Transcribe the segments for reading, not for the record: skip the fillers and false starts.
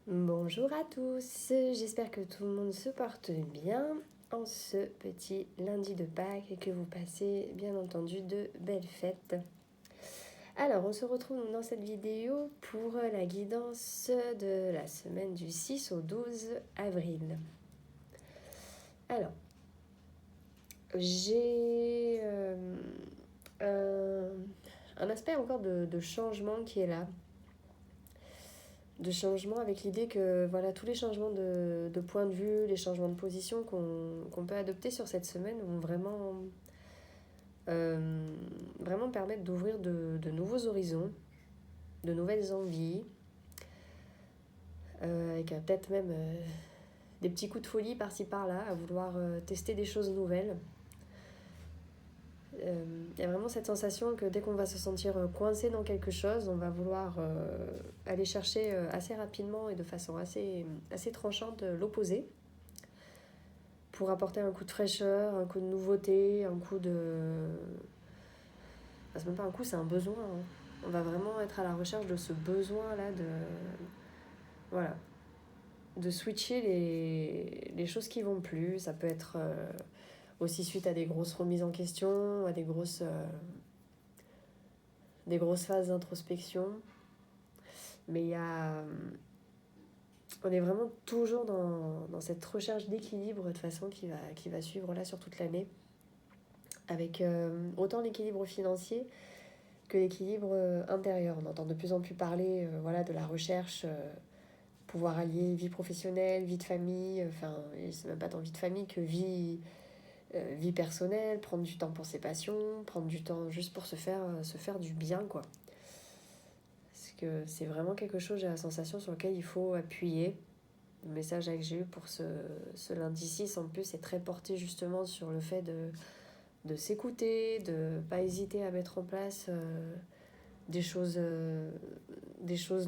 Bonjour à tous, j'espère que tout le monde se porte bien en ce petit lundi de Pâques et que vous passez bien entendu de belles fêtes. Alors on se retrouve dans cette vidéo pour la guidance de la semaine du 6 au 12 avril. Alors, j'ai un aspect encore de changement qui est là. De changement avec l'idée que voilà, tous les changements de point de vue, les changements de position qu'on peut adopter sur cette semaine vont vraiment permettre d'ouvrir de nouveaux horizons, de nouvelles envies, avec peut-être même des petits coups de folie par-ci par-là, à vouloir tester des choses nouvelles. Il y a vraiment cette sensation que dès qu'on va se sentir coincé dans quelque chose, on va vouloir aller chercher assez rapidement et de façon assez tranchante l'opposé pour apporter un coup de fraîcheur, un coup de nouveauté, un coup de... Enfin, c'est même pas un coup, c'est un besoin. Hein. On va vraiment être à la recherche de ce besoin-là de... Voilà. De switcher les choses qui vont plus. Ça peut être aussi suite à des grosses remises en question, à des grosses phases d'introspection. Mais il y a... On est vraiment toujours dans cette recherche d'équilibre de toute façon qui va suivre là sur toute l'année. Avec autant l'équilibre financier que l'équilibre intérieur. On entend de plus en plus parler voilà, de la recherche, pouvoir allier vie professionnelle, vie de famille, enfin, c'est même pas tant vie de famille que vie personnelle, prendre du temps pour ses passions, prendre du temps juste pour se faire du bien, quoi. Parce que c'est vraiment quelque chose, j'ai la sensation, sur lequel il faut appuyer. Le message que j'ai eu pour ce lundi 6, en plus, est très porté justement sur le fait de s'écouter, de ne pas hésiter à mettre en place des choses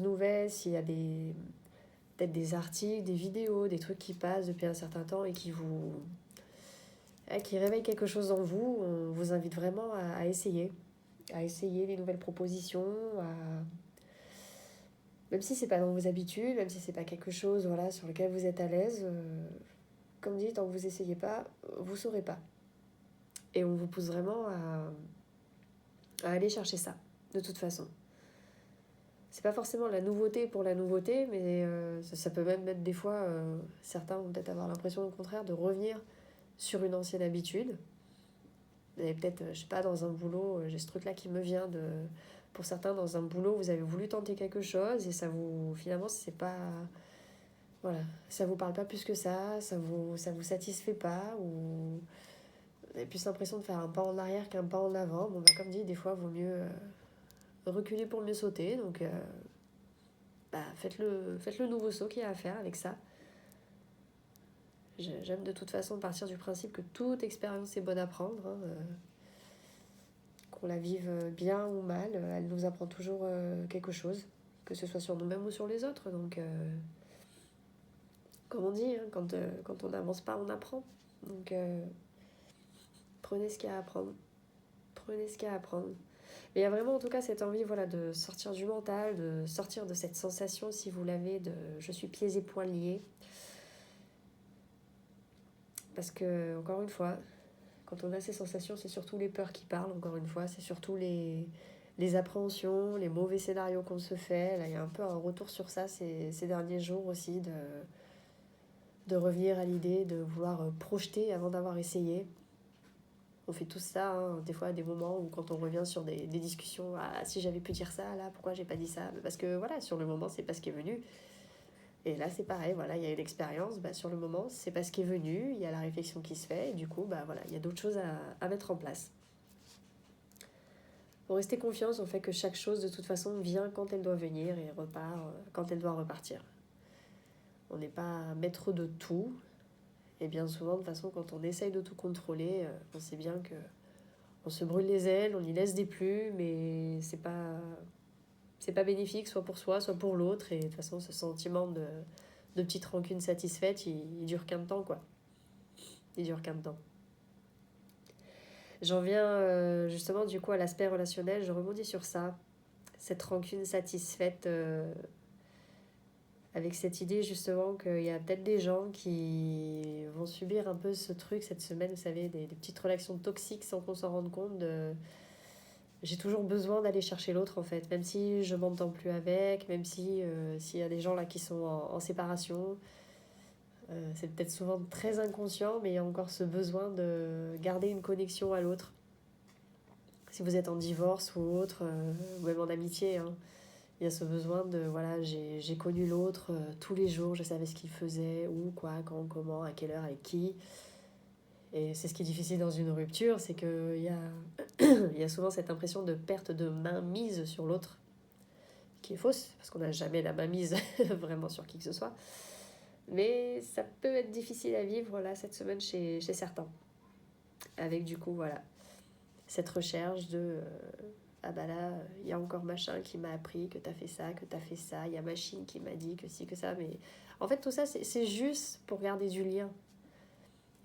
nouvelles, s'il y a peut-être des articles, des vidéos, des trucs qui passent depuis un certain temps et qui réveillent quelque chose en vous, on vous invite vraiment à essayer les nouvelles propositions, même si c'est pas dans vos habitudes, même si c'est pas quelque chose voilà, sur lequel vous êtes à l'aise, comme dit, tant que vous essayez pas, vous saurez pas. Et on vous pousse vraiment à aller chercher ça, de toute façon. C'est pas forcément la nouveauté pour la nouveauté, mais ça peut même être des fois, certains vont peut-être avoir l'impression au contraire de revenir sur une ancienne habitude. Vous avez peut-être, je sais pas, dans un boulot, j'ai ce truc-là qui me vient de... Pour certains, dans un boulot, vous avez voulu tenter quelque chose et ça vous... Finalement, c'est pas... Voilà, ça vous parle pas plus que ça vous satisfait pas, ou... Vous avez plus l'impression de faire un pas en arrière qu'un pas en avant. Bon, bah, comme dit, des fois, il vaut mieux reculer pour mieux sauter, donc... faites le nouveau saut qu'il y a à faire avec ça. J'aime de toute façon partir du principe que toute expérience est bonne à prendre. Hein, qu'on la vive bien ou mal, elle nous apprend toujours quelque chose, que ce soit sur nous-mêmes ou sur les autres. Donc, comme on dit, hein, quand on n'avance pas, on apprend. Donc, prenez ce qu'il y a à apprendre. Prenez ce qu'il y a à apprendre. Mais il y a vraiment en tout cas cette envie voilà, de sortir du mental, de sortir de cette sensation, si vous l'avez, de je suis pieds et poings liés. Parce que, encore une fois, quand on a ces sensations, c'est surtout les peurs qui parlent, encore une fois. C'est surtout les appréhensions, les mauvais scénarios qu'on se fait. Là, il y a un peu un retour sur ça ces derniers jours aussi, de revenir à l'idée de vouloir projeter avant d'avoir essayé. On fait tout ça, hein, des fois à des moments où quand on revient sur des discussions, ah, si j'avais pu dire ça, là, pourquoi j'ai pas dit ça? Parce que voilà, sur le moment, c'est pas ce qui est venu. Et là, c'est pareil, voilà, il y a une expérience, sur le moment, c'est pas ce qui est venu, il y a la réflexion qui se fait, et du coup, voilà, il y a d'autres choses à mettre en place. Faut rester confiance au fait que chaque chose, de toute façon, vient quand elle doit venir et repart quand elle doit repartir. On n'est pas maître de tout, et bien souvent, de toute façon, quand on essaye de tout contrôler, on sait bien que on se brûle les ailes, on y laisse des plumes, mais c'est pas bénéfique, soit pour soi, soit pour l'autre, et de toute façon, ce sentiment de petite rancune satisfaite, il dure qu'un temps, quoi. Il dure qu'un temps. J'en viens justement du coup à l'aspect relationnel, je rebondis sur ça. Cette rancune satisfaite, avec cette idée justement qu'il y a peut-être des gens qui vont subir un peu ce truc cette semaine, vous savez, des petites relations toxiques sans qu'on s'en rende compte. J'ai toujours besoin d'aller chercher l'autre en fait, même si je m'entends plus avec, même si s'il y a des gens là qui sont en séparation. C'est peut-être souvent très inconscient, mais il y a encore ce besoin de garder une connexion à l'autre. Si vous êtes en divorce ou autre, ou même en amitié, hein, il y a ce besoin de, voilà, j'ai connu l'autre tous les jours, je savais ce qu'il faisait, où, quoi, quand, comment, à quelle heure, avec qui. Et c'est ce qui est difficile dans une rupture, c'est qu'il y a, il y a souvent cette impression de perte de main mise sur l'autre, qui est fausse, parce qu'on n'a jamais la main mise vraiment sur qui que ce soit. Mais ça peut être difficile à vivre là cette semaine chez certains. Avec du coup, voilà, cette recherche de ah bah là, il y a encore machin qui m'a appris que t'as fait ça, que t'as fait ça, il y a machine qui m'a dit que si, que ça. Mais en fait, tout ça, c'est juste pour garder du lien.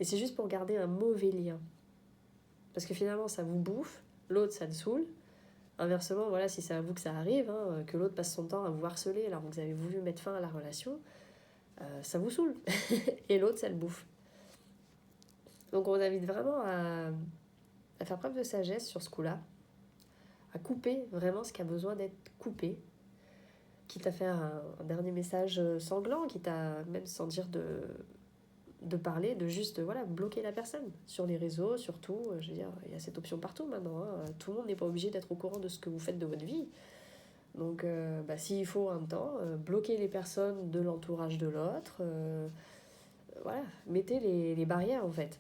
Et c'est juste pour garder un mauvais lien. Parce que finalement, ça vous bouffe, l'autre, ça le saoule. Inversement, voilà, si c'est à vous que ça arrive, hein, que l'autre passe son temps à vous harceler alors que vous avez voulu mettre fin à la relation, ça vous saoule. Et l'autre, ça le bouffe. Donc on vous invite vraiment à faire preuve de sagesse sur ce coup-là, à couper vraiment ce qui a besoin d'être coupé, quitte à faire un dernier message sanglant, quitte à même sans dire de parler, de juste voilà, bloquer la personne sur les réseaux, surtout, je veux dire, il y a cette option partout maintenant, hein. Tout le monde n'est pas obligé d'être au courant de ce que vous faites de votre vie. Donc s'il faut un temps, bloquer les personnes de l'entourage de l'autre, voilà, mettez les barrières en fait.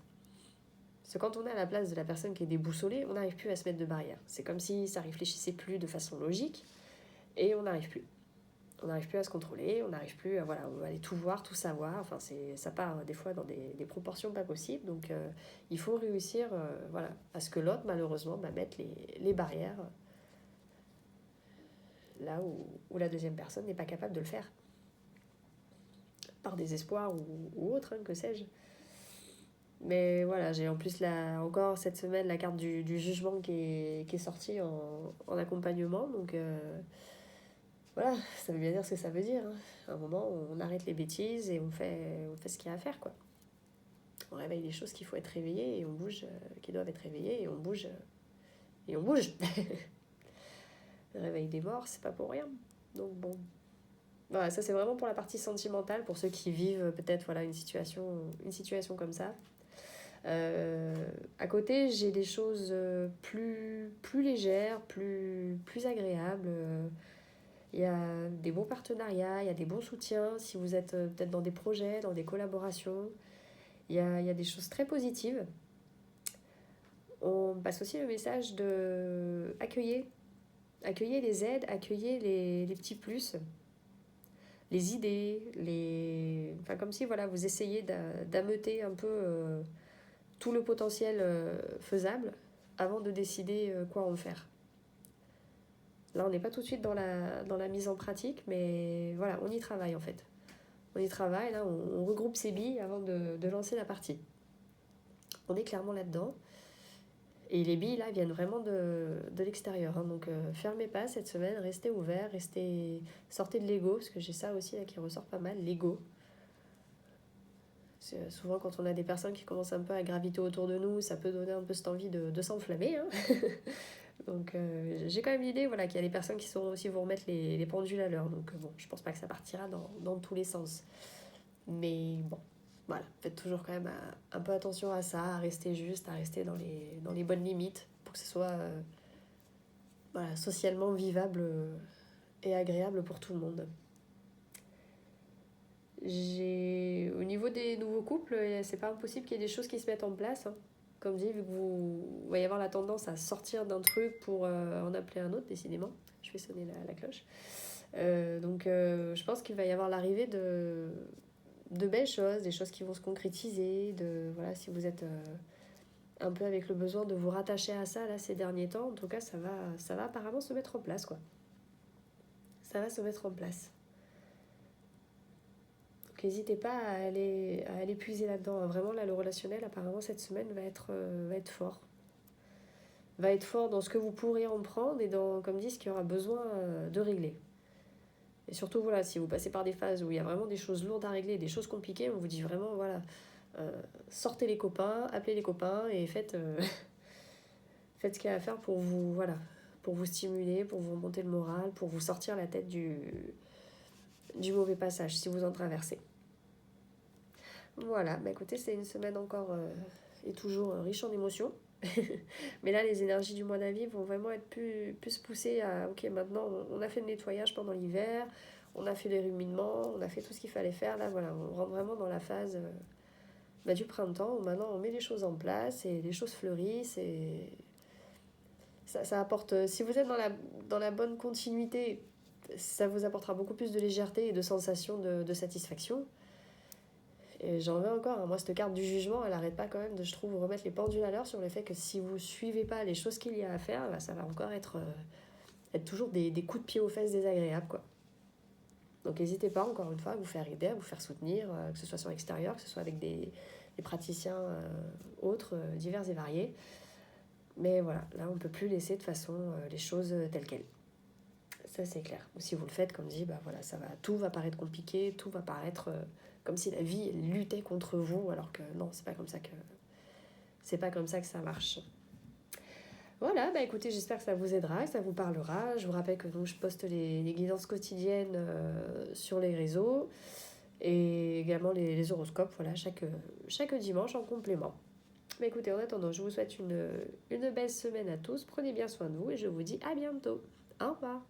Parce que quand on est à la place de la personne qui est déboussolée, on n'arrive plus à se mettre de barrières. C'est comme si ça réfléchissait plus de façon logique et on n'arrive plus. On n'arrive plus à se contrôler, on n'arrive plus à voilà, on va aller tout voir, tout savoir. Enfin, ça part des fois dans des proportions pas possibles. Donc il faut réussir voilà, à ce que l'autre, malheureusement, mette les barrières là où la deuxième personne n'est pas capable de le faire. Par désespoir ou autre, hein, que sais-je. Mais voilà, j'ai en plus encore cette semaine la carte du jugement qui est sortie en accompagnement. Donc voilà, ça veut bien dire ce que ça veut dire. Hein. À un moment, on arrête les bêtises et on fait ce qu'il y a à faire, quoi. On réveille les choses qu'il faut être réveillées et on bouge, qui doivent être réveillées et on bouge. Et on bouge. Le réveil des morts, c'est pas pour rien. Donc bon. Voilà, ça c'est vraiment pour la partie sentimentale, pour ceux qui vivent peut-être voilà, une situation comme ça. À côté, j'ai des choses plus légères, plus agréables. Il y a des bons partenariats, il y a des bons soutiens. Si vous êtes peut-être dans des projets, dans des collaborations, il y a des choses très positives. On passe aussi le message de accueillir les aides, accueillir les petits plus, les idées, enfin, comme si voilà, vous essayez d'ameuter un peu tout le potentiel faisable avant de décider quoi en faire. Là, on n'est pas tout de suite dans la mise en pratique, mais voilà, on y travaille en fait. On y travaille, là, on regroupe ses billes avant de lancer la partie. On est clairement là-dedans. Et les billes, là, viennent vraiment de l'extérieur. Hein. Donc, fermez pas cette semaine, restez ouverts, sortez de l'ego, parce que j'ai ça aussi là, qui ressort pas mal, l'ego. Souvent, quand on a des personnes qui commencent un peu à graviter autour de nous, ça peut donner un peu cette envie de s'enflammer. Hein. Donc, j'ai quand même l'idée voilà, qu'il y a des personnes qui sauront aussi vous remettre les pendules à l'heure. Donc, bon, je pense pas que ça partira dans tous les sens. Mais bon, voilà, faites toujours quand même un peu attention à ça, à rester juste, à rester dans les bonnes limites pour que ce soit voilà, socialement vivable et agréable pour tout le monde. Au niveau des nouveaux couples, c'est pas impossible qu'il y ait des choses qui se mettent en place. Hein. Comme dit, vu que vous va y avoir la tendance à sortir d'un truc pour en appeler un autre, décidément. Je vais sonner la cloche. Donc je pense qu'il va y avoir l'arrivée de belles choses, des choses qui vont se concrétiser. Voilà, si vous êtes un peu avec le besoin de vous rattacher à ça là, ces derniers temps, en tout cas, ça va apparemment se mettre en place, quoi. Ça va se mettre en place. Donc n'hésitez pas à aller puiser là-dedans. Vraiment, là, le relationnel, apparemment, cette semaine va être fort. Va être fort dans ce que vous pourrez en prendre et dans, comme dit, ce qu'il y aura besoin de régler. Et surtout, voilà, si vous passez par des phases où il y a vraiment des choses lourdes à régler, des choses compliquées, on vous dit vraiment, voilà, sortez les copains, appelez les copains et faites ce qu'il y a à faire pour vous, voilà, pour vous stimuler, pour vous remonter le moral, pour vous sortir la tête du mauvais passage si vous en traversez. Voilà, bah écoutez, c'est une semaine encore et toujours riche en émotions. Mais là, les énergies du mois d'avril vont vraiment être plus poussées à, ok, maintenant, on a fait le nettoyage pendant l'hiver, on a fait les ruminements, on a fait tout ce qu'il fallait faire. Là, voilà, on rentre vraiment dans la phase du printemps où maintenant on met les choses en place et les choses fleurissent et ça apporte, si vous êtes dans la bonne continuité, ça vous apportera beaucoup plus de légèreté et de sensation de satisfaction. Et j'en veux encore, hein. Moi, cette carte du jugement, elle arrête pas quand même de, je trouve, remettre les pendules à l'heure sur le fait que si vous suivez pas les choses qu'il y a à faire, bah, ça va encore être toujours des coups de pied aux fesses désagréables, quoi. Donc n'hésitez pas, encore une fois, à vous faire aider, à vous faire soutenir, que ce soit sur l'extérieur, que ce soit avec des praticiens autres, divers et variés. Mais voilà, là, on ne peut plus laisser de façon les choses telles quelles. Ça, c'est clair. Ou si vous le faites, comme dit, bah voilà, tout va paraître compliqué, tout va paraître comme si la vie luttait contre vous, alors que non, c'est pas comme ça que ça marche. Voilà, bah écoutez, j'espère que ça vous aidera, que ça vous parlera. Je vous rappelle que donc, je poste les guidances quotidiennes sur les réseaux et également les horoscopes, voilà, chaque dimanche en complément. Mais écoutez, en attendant, je vous souhaite une belle semaine à tous. Prenez bien soin de vous et je vous dis à bientôt. Au revoir.